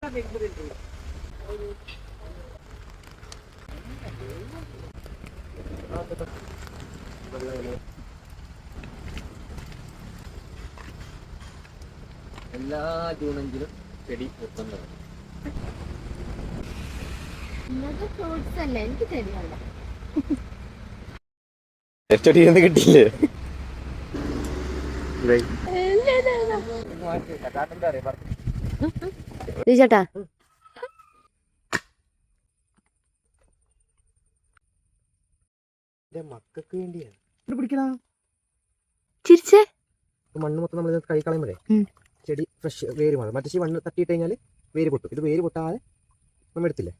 എല്ലാ ജൂൺ 5-നും ചെടി നിർത്തുന്നതാണ്. കിട്ടിയില്ലേ? ചേട്ടാ മക്കൾക്ക് വേണ്ടിയാണ് പിടിക്കണ ചിരിച്ചേ. മണ്ണ് മൊത്തം നമ്മൾ കൈ കളയുമ്പോഴേ ചെടി ഫ്രഷ് വേര് മാറും. മറ്റേ മണ്ണ് തട്ടിയിട്ട് കഴിഞ്ഞാൽ വേര് പൊട്ടും. ഇത് വേര് പൊട്ടാതെ നമ്മൾ എടുത്തില്ലേ.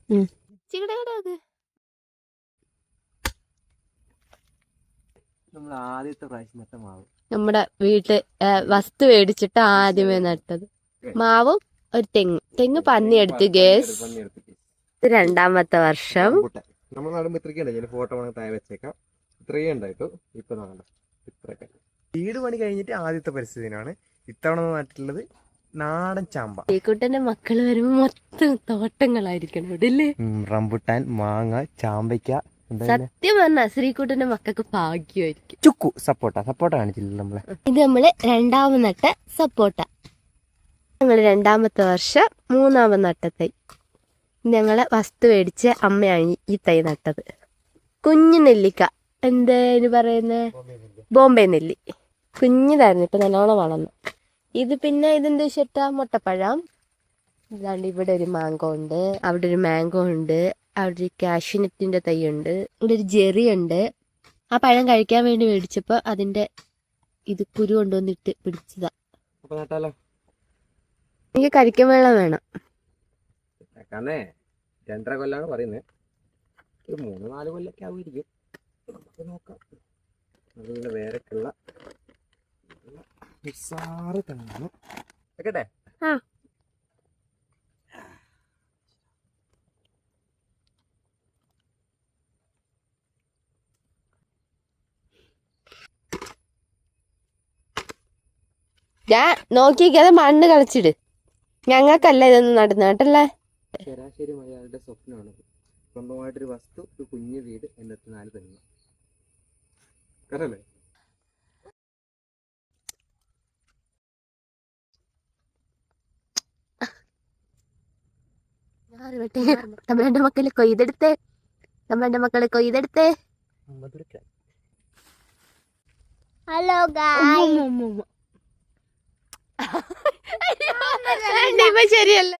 നമ്മൾ ആദ്യത്തെ പ്രാവശ്യം നട്ട മാവ് നമ്മുടെ വീട്ടിൽ വസ്തു മേടിച്ചിട്ട് ആദ്യമേ നട്ടത് മാവും ഒരു തെങ്ങ് പന്നിയെടുത്ത് ഗേസ്. രണ്ടാമത്തെ വർഷം നമ്മൾ നടുമ്പോ ഇത്രയ്ക്കുണ്ട്. ഫോട്ടോ വേണമെങ്കിൽ താഴെ വെച്ചേക്കാം. ഇത്രയും ഉണ്ടായിട്ടു ഇപ്പൊ നാളെ ഇത്രയൊക്കെ. വീട് പണി കഴിഞ്ഞിട്ട് ആദ്യത്തെ പരിസ്ഥിതിനാണ് ഇത്തവണ നട്ടിട്ടുള്ളത് നാടൻ ചാമ്പ. ശ്രീകുട്ടന്റെ മക്കള് വരുമ്പോ മൊത്തം തോട്ടങ്ങളായിരിക്കണം ഇവിടെ അല്ലേ. റംബുട്ടാൻ, മാങ്ങ, ചാമ്പയ്ക്ക. സത്യം പറഞ്ഞ ശ്രീകുട്ടന്റെ മക്കൾക്ക് ഭാഗ്യമായിരിക്കും. ചുക്കു, സപ്പോട്ട കാണിച്ചില്ല നമ്മളെ. ഇത് നമ്മള് രണ്ടാമത് നട്ട സപ്പോട്ട. ഞങ്ങള് രണ്ടാമത്തെ വർഷം മൂന്നാമത് നട്ട തൈ. ഞങ്ങളെ വസ്തു മേടിച്ച് അമ്മയാണ് ഈ തൈ നട്ടത്. കുഞ്ഞു നെല്ലിക്ക, എന്തേന് പറയുന്നേ, ബോംബെ നെല്ലി. കുഞ്ഞിതായിരുന്നു, ഇപ്പൊ നല്ലോണം വളർന്നു. ഇത് പിന്നെ ഇതെന്ത് വെച്ചിട്ടാ, മുട്ടപ്പഴം. ഇതാണ്ട് ഇവിടെ ഒരു മാങ്കോ ഉണ്ട്, അവിടെ ഒരു മാങ്കോ ഉണ്ട്, അവിടെ ഒരു കാഷ്യൂനട്ടിന്റെ തൈ ഉണ്ട്, ഇവിടെ ഒരു ജെറി ഉണ്ട്. ആ പഴം കഴിക്കാൻ വേണ്ടി മേടിച്ചപ്പോ അതിന്റെ ഇത് കുരു കൊണ്ടുവന്നിട്ട് പിടിച്ചതാ. എനിക്ക് കരിക്കൻ വെള്ളം വേണം. 2.5 കൊല്ലാണ് പറയുന്നത്. ഒരു 3-4 കൊല്ലൊക്കെ ആവുമായിരിക്കും. നമുക്ക് നോക്കാം. അതുപോലെ വേരക്കുള്ള നിസ്സാറ് തന്നെ വെക്കട്ടെ. ഞാൻ നോക്കിയത് മണ്ണ് കളിച്ചിട്. ഞങ്ങൾക്കല്ല ഇതൊന്നും നടുന്ന കേട്ടല്ലേ. ശരാശരി മലയാളിയുടെ സ്വപ്നമാണ് സ്വന്തമായിട്ടൊരു വസ്തു, ഒരു കുഞ്ഞു വീട്, എന്നിട്ട് 4 തെങ്ങ്. കറല്ലേ? തമിഴന്റെ മക്കളെ കൊയ്തെടുത്തേ, തമിഴന്റെ മക്കളെ കൊയ്തെടുത്തേ. Hello guys. ശരിയല്ല.